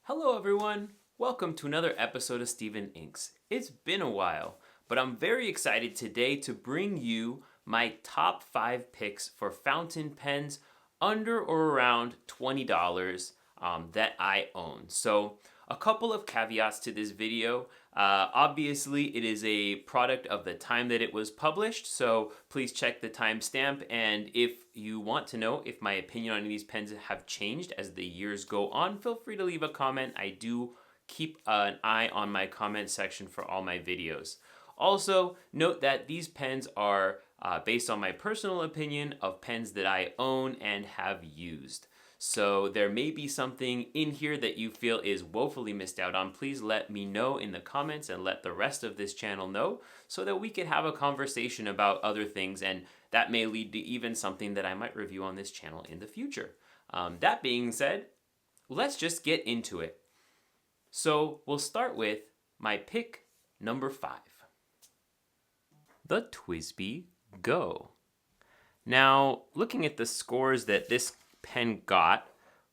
Hello everyone! Welcome to another episode of Steven Inks. It's been a while, but I'm very excited today to bring you my top 5 picks for fountain pens under or around $20 that I own. So a couple of caveats to this video. Obviously, it is a product of the time that it was published, so please check the timestamp. And if you want to know if my opinion on these pens have changed as the years go on, feel free to leave a comment. I do keep an eye on my comment section for all my videos. Also, note that these pens are based on my personal opinion of pens that I own and have used. So there may be something in here that you feel is woefully missed out on. Please let me know in the comments and let the rest of this channel know so that we could have a conversation about other things, and that may lead to even something that I might review on this channel in the future. That being said, let's just get into it. So we'll start with my pick number 5. The TWSBI Go. Now, looking at the scores that this pen got,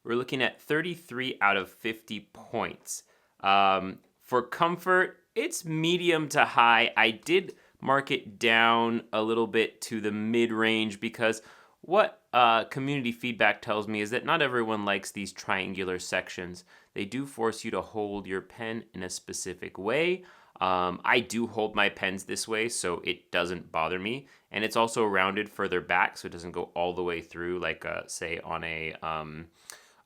we're looking at 33 out of 50 points. For comfort, it's medium to high. I did mark it down a little bit to the mid-range because what community feedback tells me is that not everyone likes these triangular sections. They do force you to hold your pen in a specific way. I do hold my pens this way, so it doesn't bother me. And it's also rounded further back, so it doesn't go all the way through, like, say, on a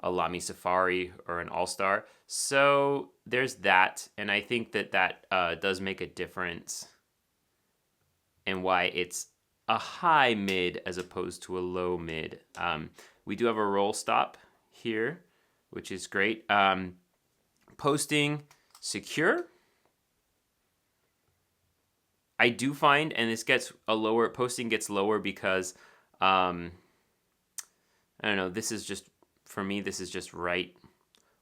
Lamy Safari or an All-Star. So there's that, and I think that does make a difference in why it's a high mid as opposed to a low mid. We do have a roll stop here, which is great. Posting secure. I do find, and this gets posting gets lower because, I don't know, this is just, for me, this is just right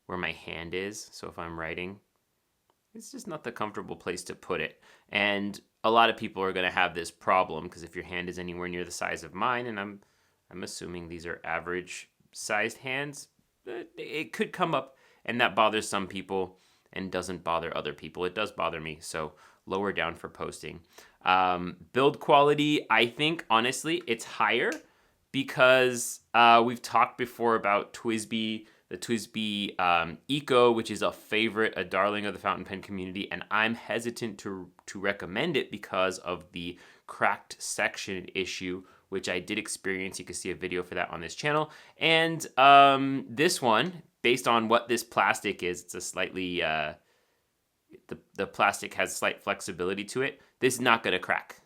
where my hand is. So if I'm writing, it's just not the comfortable place to put it. And a lot of people are going to have this problem because if your hand is anywhere near the size of mine, and I'm assuming these are average sized hands, it could come up, and that bothers some people and doesn't bother other people. It does bother me, so lower down for posting. Build quality, I think, honestly, it's higher because we've talked before about TWSBI, the TWSBI Eco, which is a favorite, a darling of the fountain pen community, and I'm hesitant to recommend it because of the cracked section issue, which I did experience. You can see a video for that on this channel. And this one, based on what this plastic is, it's a slightly... The plastic has slight flexibility to it. This is not going to crack.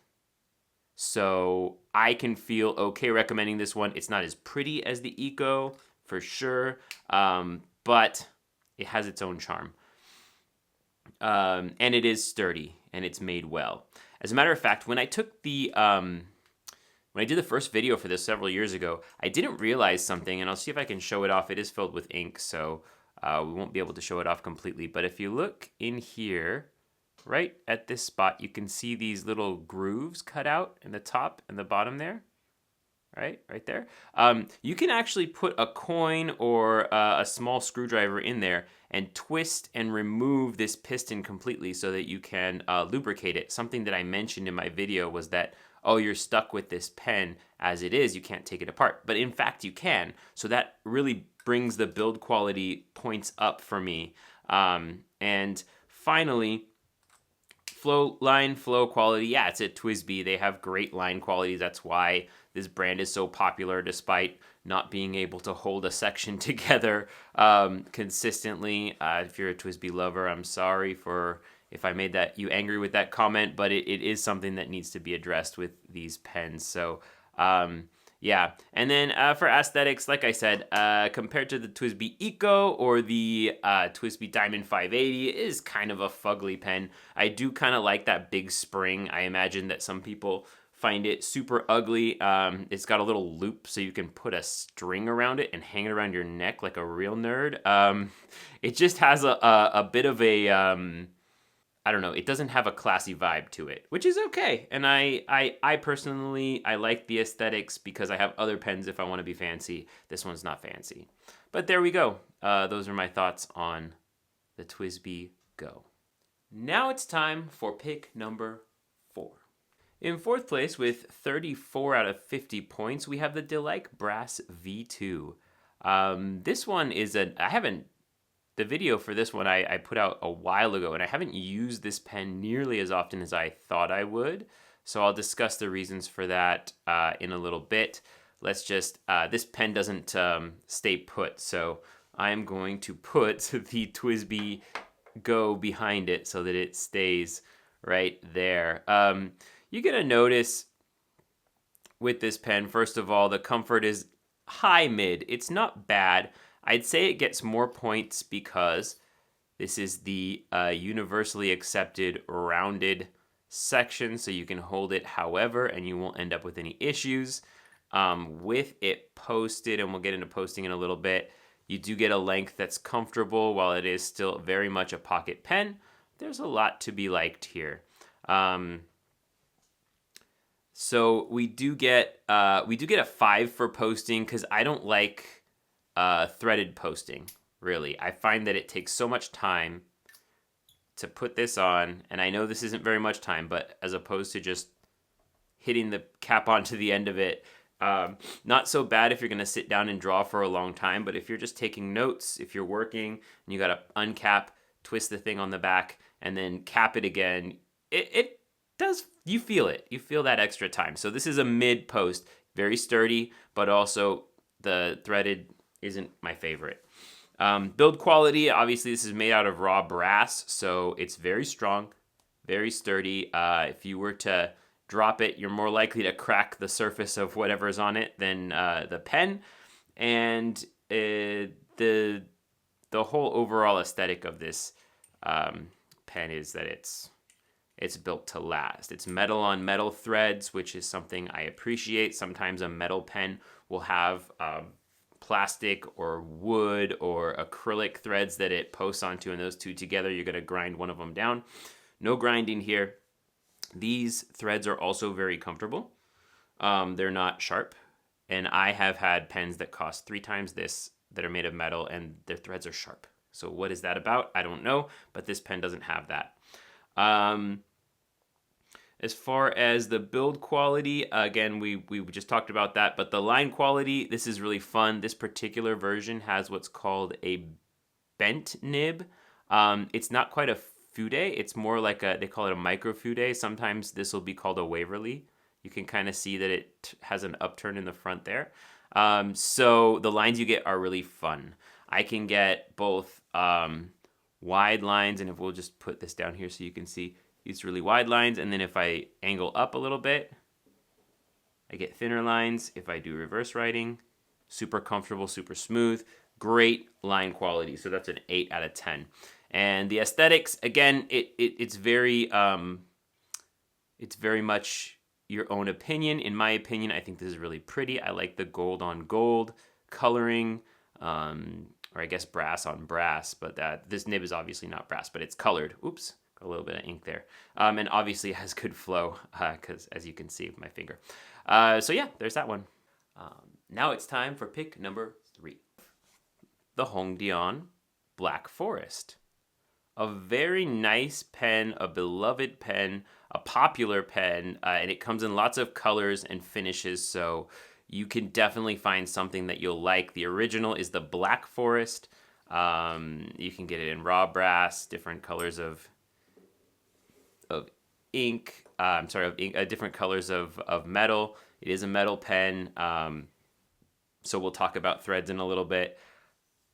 So I can feel okay recommending this one. It's not as pretty as the Eco, for sure, but it has its own charm. And it is sturdy, and it's made well. As a matter of fact, when I took the... when I did the first video for this several years ago, I didn't realize something, and I'll see if I can show it off. It is filled with ink, so... we won't be able to show it off completely, but if you look in here, right at this spot, you can see these little grooves cut out in the top and the bottom there, right there. You can actually put a coin or a small screwdriver in there and twist and remove this piston completely so that you can lubricate it. Something that I mentioned in my video was that, oh, you're stuck with this pen as it is, you can't take it apart. But in fact, you can. So that really brings the build quality points up for me. And finally, line flow quality. Yeah, it's at TWSBI. They have great line quality. That's why this brand is so popular, despite not being able to hold a section together consistently. If you're a TWSBI lover, I'm sorry for if I made you angry with that comment, but it is something that needs to be addressed with these pens. So yeah, and then for aesthetics, like I said, compared to the TWSBI Eco or the TWSBI Diamond 580, it is kind of a fugly pen. I do kind of like that big spring. I imagine that some people find it super ugly. It's got a little loop so you can put a string around it and hang it around your neck like a real nerd. It just has a bit of a... I don't know, it doesn't have a classy vibe to it, which is okay. And I personally, I like the aesthetics because I have other pens if I want to be fancy. This one's not fancy. But there we go. Those are my thoughts on the TWSBI Go. Now it's time for pick number 4. In fourth place with 34 out of 50 points, we have the Delight Brass V2. This one is the video for this one I put out a while ago, and I haven't used this pen nearly as often as I thought I would. So I'll discuss the reasons for that in a little bit. Let's just, this pen doesn't stay put, so I'm going to put the TWSBI Go behind it so that it stays right there. You're going to notice with this pen, first of all, the comfort is high mid. It's not bad. I'd say it gets more points because this is the universally accepted rounded section, so you can hold it however and you won't end up with any issues. With it posted, and we'll get into posting in a little bit, you do get a length that's comfortable while it is still very much a pocket pen. There's a lot to be liked here. So we do get a 5 for posting because I don't like threaded posting, really. I find that it takes so much time to put this on, and I know this isn't very much time, but as opposed to just hitting the cap onto the end of it, not so bad if you're going to sit down and draw for a long time, but if you're just taking notes, if you're working, and you got to uncap, twist the thing on the back, and then cap it again, it does, you feel it. You feel that extra time. So this is a mid post, very sturdy, but also the threaded isn't my favorite. Build quality, obviously this is made out of raw brass, so it's very strong, very sturdy. If you were to drop it, you're more likely to crack the surface of whatever's on it than the pen. And the whole overall aesthetic of this pen is that it's built to last. It's metal on metal threads, which is something I appreciate. Sometimes a metal pen will have plastic or wood or acrylic threads that it posts onto, and those two together, you're going to grind one of them down. No grinding here. These threads are also very comfortable. They're not sharp, and I have had pens that cost 3 times this that are made of metal, and their threads are sharp. So what is that about? I don't know, but this pen doesn't have that. As far as the build quality, again, we just talked about that, but the line quality, this is really fun. This particular version has what's called a bent nib. It's not quite a fude, it's more like they call it a micro fude. Sometimes this will be called a Waverly. You can kind of see that it has an upturn in the front there. So the lines you get are really fun. I can get both wide lines, and if we'll just put this down here so you can see, these really wide lines, and then if I angle up a little bit, I get thinner lines. If I do reverse writing, super comfortable, super smooth, great line quality. So that's an 8 out of 10. And the aesthetics, again, it's very much your own opinion. In my opinion, I think this is really pretty. I like the gold on gold coloring, or I guess brass on brass, but this nib is obviously not brass, but it's colored. Oops. A little bit of ink there. And obviously it has good flow, because as you can see with my finger. So yeah, there's that one. Now it's time for pick number 3. The Hongdian Black Forest. A very nice pen, a beloved pen, a popular pen, and it comes in lots of colors and finishes, so you can definitely find something that you'll like. The original is the Black Forest. You can get it in raw brass, different colors of ink, different colors of metal. It is a metal pen, so we'll talk about threads in a little bit.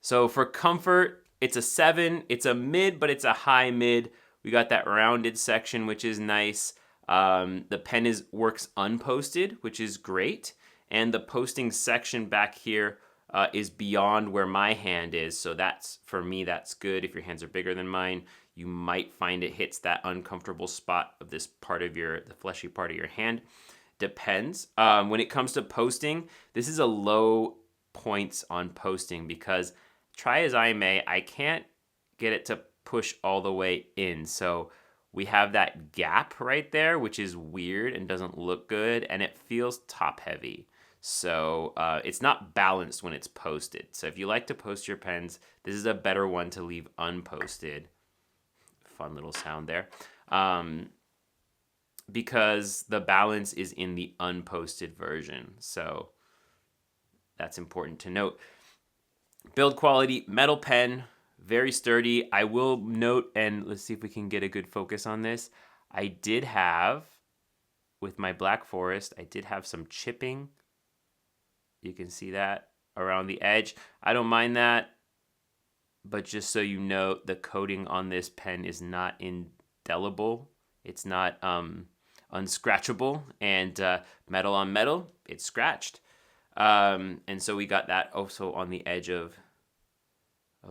So for comfort, it's a 7. It's a mid, but it's a high mid. We got that rounded section, which is nice. The pen works unposted, which is great, and the posting section back here is beyond where my hand is, so that's, for me, that's good. If your hands are bigger than mine, you might find it hits that uncomfortable spot of this part of the fleshy part of your hand. Depends. When it comes to posting, this is a low points on posting because try as I may, I can't get it to push all the way in. So we have that gap right there, which is weird and doesn't look good, and it feels top heavy. So it's not balanced when it's posted. So if you like to post your pens, this is a better one to leave unposted. Fun little sound there. Because the balance is in the unposted version. So that's important to note. Build quality, metal pen, very sturdy. I will note, and let's see if we can get a good focus on this. I did have, with my Black Forest, I did have some chipping. You can see that around the edge. I don't mind that, but just so you know, the coating on this pen is not indelible. It's not unscratchable, and metal on metal, it's scratched. And so we got that also on the edge of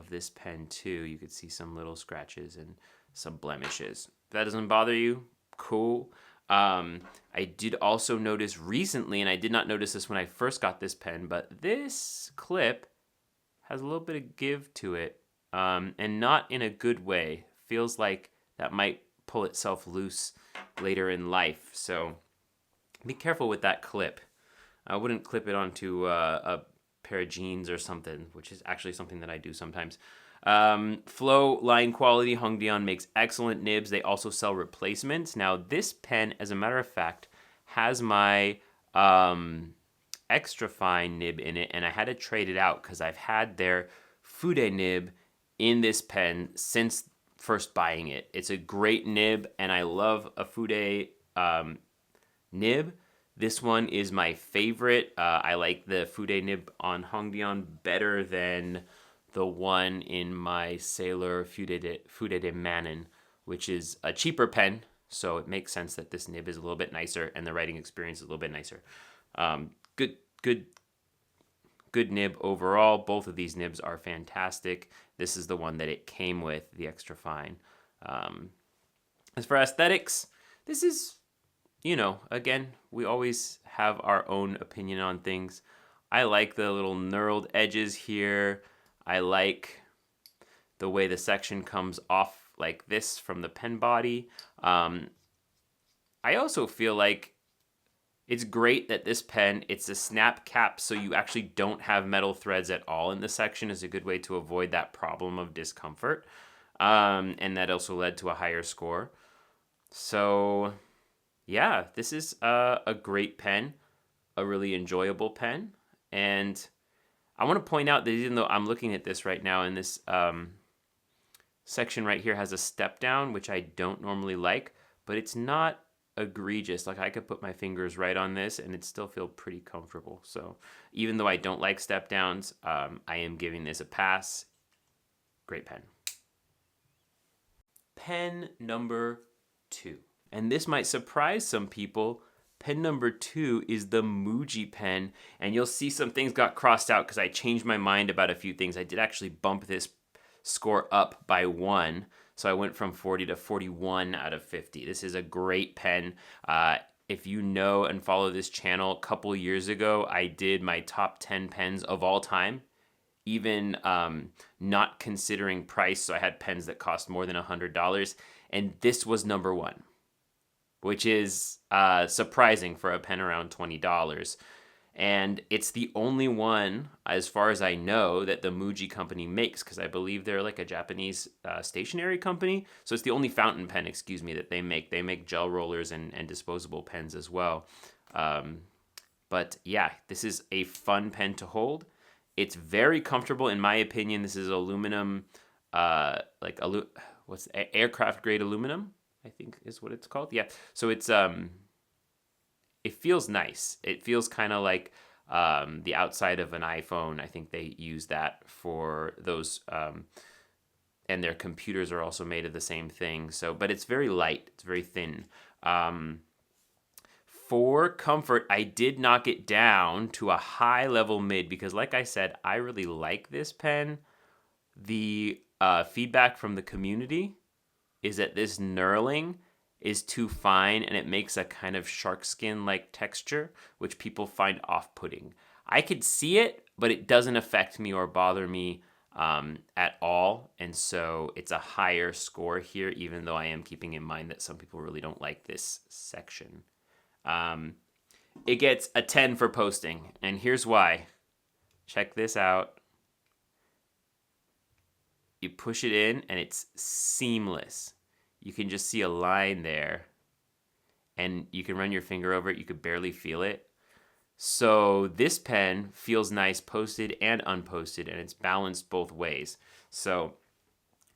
this pen too. You could see some little scratches and some blemishes. If that doesn't bother you, cool. I did also notice recently, and I did not notice this when I first got this pen, but this clip has a little bit of give to it, and not in a good way. Feels like that might pull itself loose later in life. So be careful with that clip. I wouldn't clip it onto a pair of jeans or something, which is actually something that I do sometimes. Flow line quality, Hongdian makes excellent nibs. They also sell replacements. Now this pen, as a matter of fact, has my extra fine nib in it, and I had to trade it out because I've had their Fude nib in this pen since first buying it. It's a great nib, and I love a Fude nib. This one is my favorite. I like the Fude nib on Hongdian better than the one in my Sailor Fude de Manon, which is a cheaper pen. So it makes sense that this nib is a little bit nicer and the writing experience is a little bit nicer. Good nib overall. Both of these nibs are fantastic. This is the one that it came with, the extra fine. As for aesthetics, this is, again, we always have our own opinion on things. I like the little knurled edges here. I like the way the section comes off like this from the pen body. I also feel like it's great that this pen, it's a snap cap, so you actually don't have metal threads at all in the section. Is a good way to avoid that problem of discomfort. And that also led to a higher score. So yeah, this is a great pen, a really enjoyable pen. And I want to point out that even though I'm looking at this right now, and this section right here has a step down, which I don't normally like, but it's not egregious. Like I could put my fingers right on this and it still feel pretty comfortable. So even though I don't like step downs, I am giving this a pass. Great pen. Pen number 2. And this might surprise some people. Pen number 2 is the Muji pen, and you'll see some things got crossed out because I changed my mind about a few things. I did actually bump this score up by 1, so I went from 40 to 41 out of 50. This is a great pen. If you know and follow this channel, a couple years ago, I did my top 10 pens of all time, even not considering price, so I had pens that cost more than $100, and this was number 1. Which is surprising for a pen around $20. And it's the only one, as far as I know, that the Muji company makes, because I believe they're like a Japanese stationery company. So it's the only fountain pen, that they make. They make gel rollers and disposable pens as well. But yeah, this is a fun pen to hold. It's very comfortable, in my opinion. This is aluminum, aircraft grade aluminum, I think is what it's called. Yeah. So it's it feels nice. It feels kind of like the outside of an iPhone. I think they use that for those, and their computers are also made of the same thing. So, but it's very light. It's very thin. For comfort, I did knock it down to a high level mid because, like I said, I really like this pen. The feedback from the community is that this knurling is too fine and it makes a kind of shark skin like texture, which people find off-putting. I could see it, but it doesn't affect me or bother me at all. And so it's a higher score here, even though I am keeping in mind that some people really don't like this section. it gets a 10 for posting. And here's why. Check this out. You push it in and it's seamless. You can just see a line there. And you can run your finger over it. You could barely feel it. So this pen feels nice posted and unposted, and it's balanced both ways. So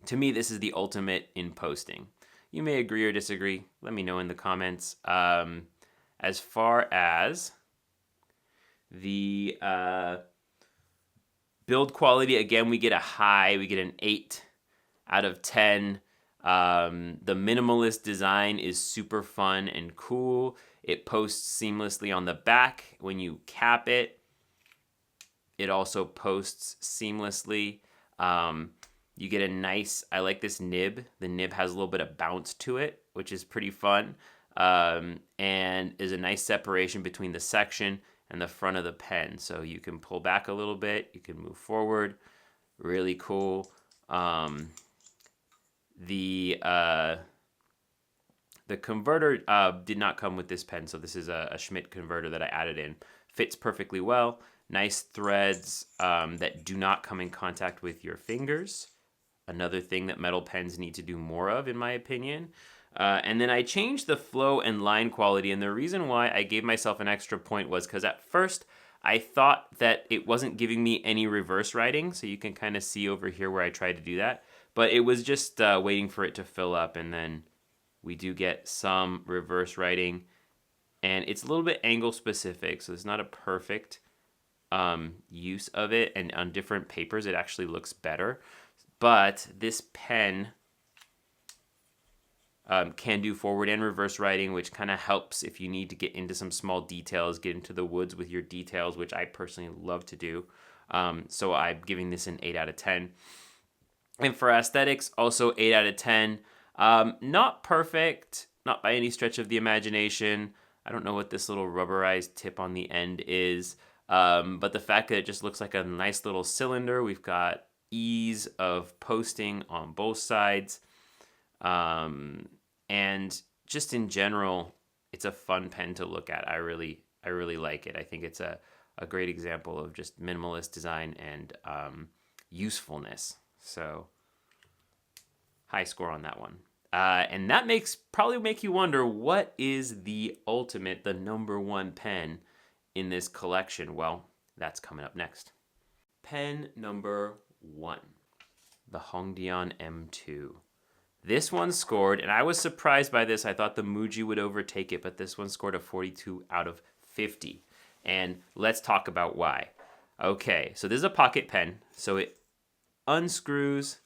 to me, this is the ultimate in posting. You may agree or disagree. Let me know in the comments. As far as the build quality, again, we get a high. We get an 8 out of 10. The minimalist design is super fun and cool. It posts seamlessly on the back. When you cap it, it also posts seamlessly. You get a nice, I like this nib. The nib has a little bit of bounce to it, which is pretty fun. And is a nice separation between the section and the front of the pen. So you can pull back a little bit. You can move forward. Really cool. The converter did not come with this pen, so this is a Schmidt converter that I added in. Fits perfectly well. Nice threads that do not come in contact with your fingers. Another thing that metal pens need to do more of, in my opinion. And then I changed the flow and line quality, and the reason why I gave myself an extra point was because at first I thought that it wasn't giving me any reverse writing, so you can kind of see over here where I tried to do that. But it was just waiting for it to fill up, and then we do get some reverse writing, and it's a little bit angle specific, so it's not a perfect use of it, and on different papers it actually looks better. But this pen can do forward and reverse writing, which kind of helps if you need to get into some small details, get into the woods with your details, which I personally love to do. So I'm giving this an 8 out of 10. And for aesthetics, also 8 out of 10. Not perfect, not by any stretch of the imagination. I don't know what this little rubberized tip on the end is, but the fact that it just looks like a nice little cylinder. We've got ease of posting on both sides. And just in general, it's a fun pen to look at. I really like it. I think it's a great example of just minimalist design and usefulness. So high score on that one. And that probably make you wonder, what is the ultimate, the number one pen in this collection? Well, that's coming up next. Pen number 1, the Hongdian M2. This one scored, and I was surprised by this. I thought the Muji would overtake it, but this one scored a 42 out of 50. And let's talk about why. Okay, so this is a pocket pen, so it unscrews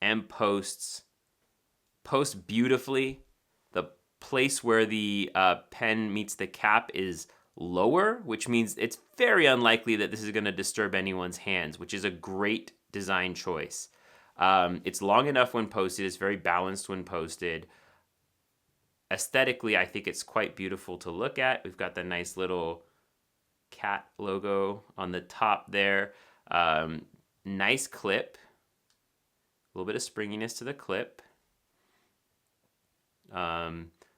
and posts beautifully. The place where the pen meets the cap is lower, which means it's very unlikely that this is going to disturb anyone's hands, which is a great design choice. It's long enough when posted. It's very balanced when posted. Aesthetically, I think it's quite beautiful to look at. We've got the nice little cat logo on the top there. Nice clip. A little bit of springiness to the clip.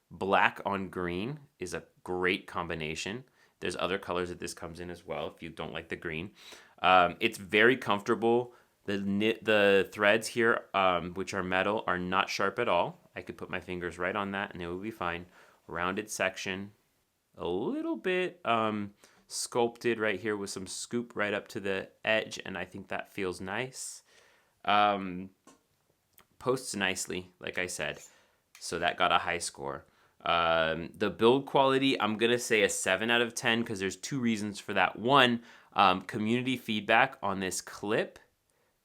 Black on green is a great combination. There's other colors that this comes in as well if you don't like the green. It's very comfortable. The threads here, which are metal, are not sharp at all. I could put my fingers right on that and it would be fine. Rounded section. A little bit sculpted right here with some scoop right up to the edge, and I think that feels nice. Posts nicely, like I said. So that got a high score. The build quality, I'm going to say a 7 out of 10 because there's 2 reasons for that. One, community feedback on this clip.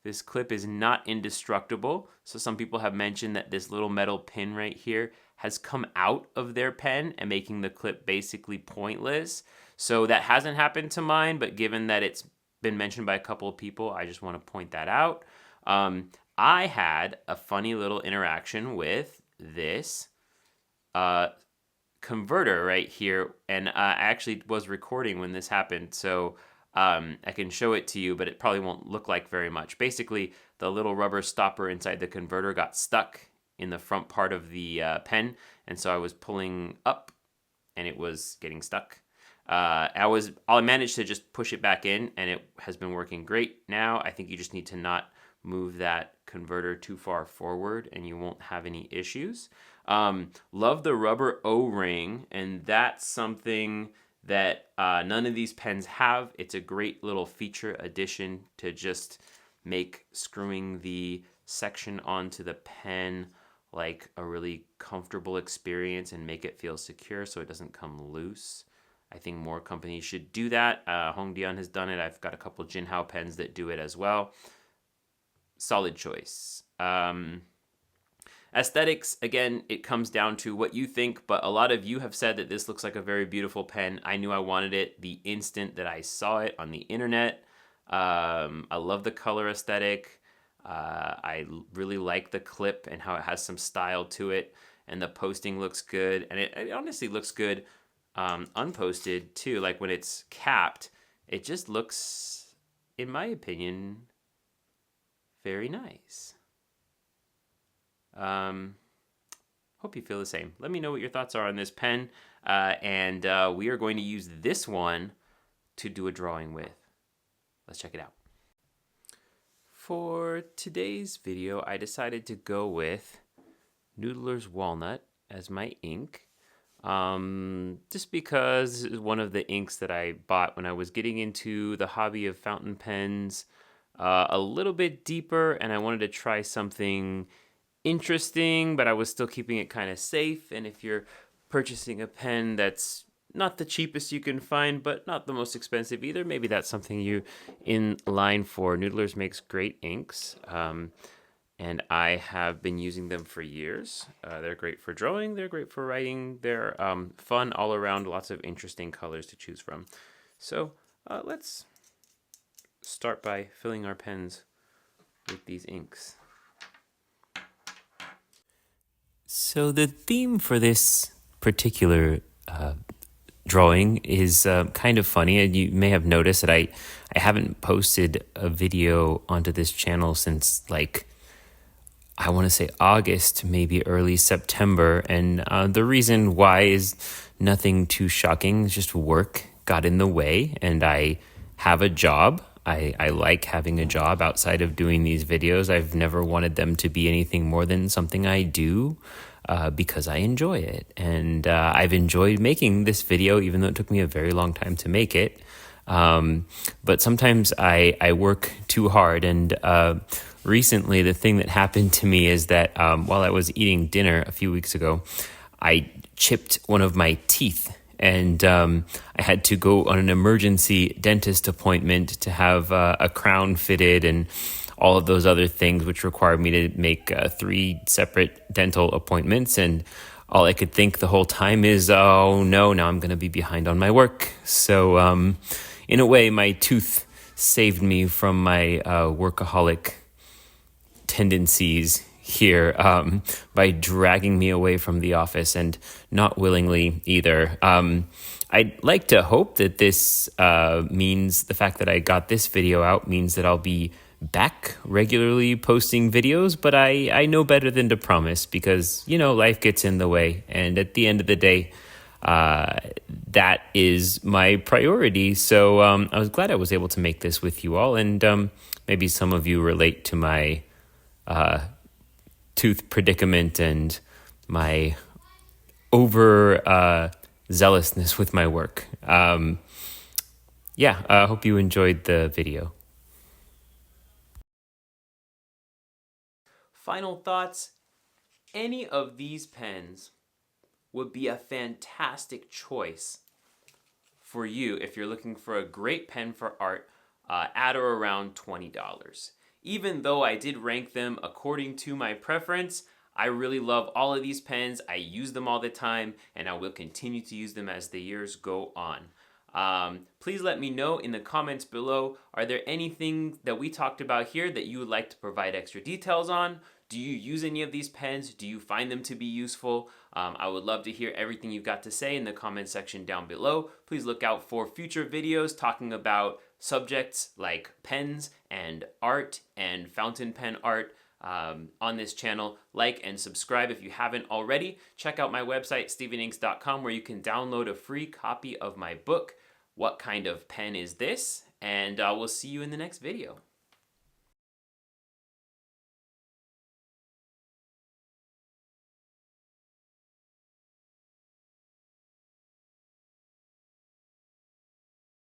This clip is not indestructible. So some people have mentioned that this little metal pin right here has come out of their pen and making the clip basically pointless. So that hasn't happened to mine, but given that it's been mentioned by a couple of people, I just want to point that out. I had a funny little interaction with this converter right here, and I actually was recording when this happened, so I can show it to you, but it probably won't look like very much. Basically, the little rubber stopper inside the converter got stuck in the front part of the pen, and so I was pulling up, and it was getting stuck. I managed to just push it back in, and it has been working great now. I think you just need to not move that converter too far forward, and you won't have any issues. Love the rubber O-ring, and that's something that none of these pens have. It's a great little feature addition to just make screwing the section onto the pen like a really comfortable experience and make it feel secure so it doesn't come loose. I think more companies should do that. Hongdian has done it. I've got a couple Jinhao pens that do it as well. Solid choice. Aesthetics, again, it comes down to what you think, but a lot of you have said that this looks like a very beautiful pen. I knew I wanted it the instant that I saw it on the internet. I love the color aesthetic. I really like the clip and how it has some style to it, and the posting looks good, and it honestly looks good unposted too. Like when it's capped, it just looks, in my opinion, very nice. Hope you feel the same. Let me know what your thoughts are on this pen, and we are going to use this one to do a drawing with. Let's check it out. For today's video, I decided to go with Noodler's Walnut as my ink. Just because it's one of the inks that I bought when I was getting into the hobby of fountain pens a little bit deeper, and I wanted to try something interesting, but I was still keeping it kind of safe. And if you're purchasing a pen that's not the cheapest you can find, but not the most expensive either, maybe that's something you in line for. Noodler's makes great inks. And I have been using them for years. They're great for drawing, they're great for writing, they're fun all around, lots of interesting colors to choose from. So let's start by filling our pens with these inks. So the theme for this particular drawing is kind of funny, and you may have noticed that I haven't posted a video onto this channel since I want to say August, maybe early September. And the reason why is nothing too shocking. It's just work got in the way, and I have a job. I like having a job outside of doing these videos. I've never wanted them to be anything more than something I do because I enjoy it. And I've enjoyed making this video, even though it took me a very long time to make it. But sometimes I work too hard, and recently the thing that happened to me is that while I was eating dinner a few weeks ago, I chipped one of my teeth, and I had to go on an emergency dentist appointment to have a crown fitted and all of those other things, which required me to make 3 separate dental appointments. And all I could think the whole time is, oh no, now I'm going to be behind on my work. So in a way, my tooth saved me from my workaholic tendencies here by dragging me away from the office, and not willingly either. I'd like to hope that this means, the fact that I got this video out means that I'll be back regularly posting videos, but I know better than to promise, because, life gets in the way, and at the end of the day, that is my priority. So I was glad I was able to make this with you all, and maybe some of you relate to my tooth predicament and my over zealousness with my work. I hope you enjoyed the video. Final thoughts. Any of these pens would be a fantastic choice for you if you're looking for a great pen for art at or around $20. Even though I did rank them according to my preference, I really love all of these pens. I use them all the time, and I will continue to use them as the years go on. Please let me know in the comments below, are there anything that we talked about here that you would like to provide extra details on? Do you use any of these pens? Do you find them to be useful? I would love to hear everything you've got to say in the comment section down below. Please look out for future videos talking about subjects like pens and art and fountain pen art. on this channel. Like and subscribe if you haven't already. Check out my website, steveninks.com, where you can download a free copy of my book, What Kind of Pen Is This? And we'll see you in the next video.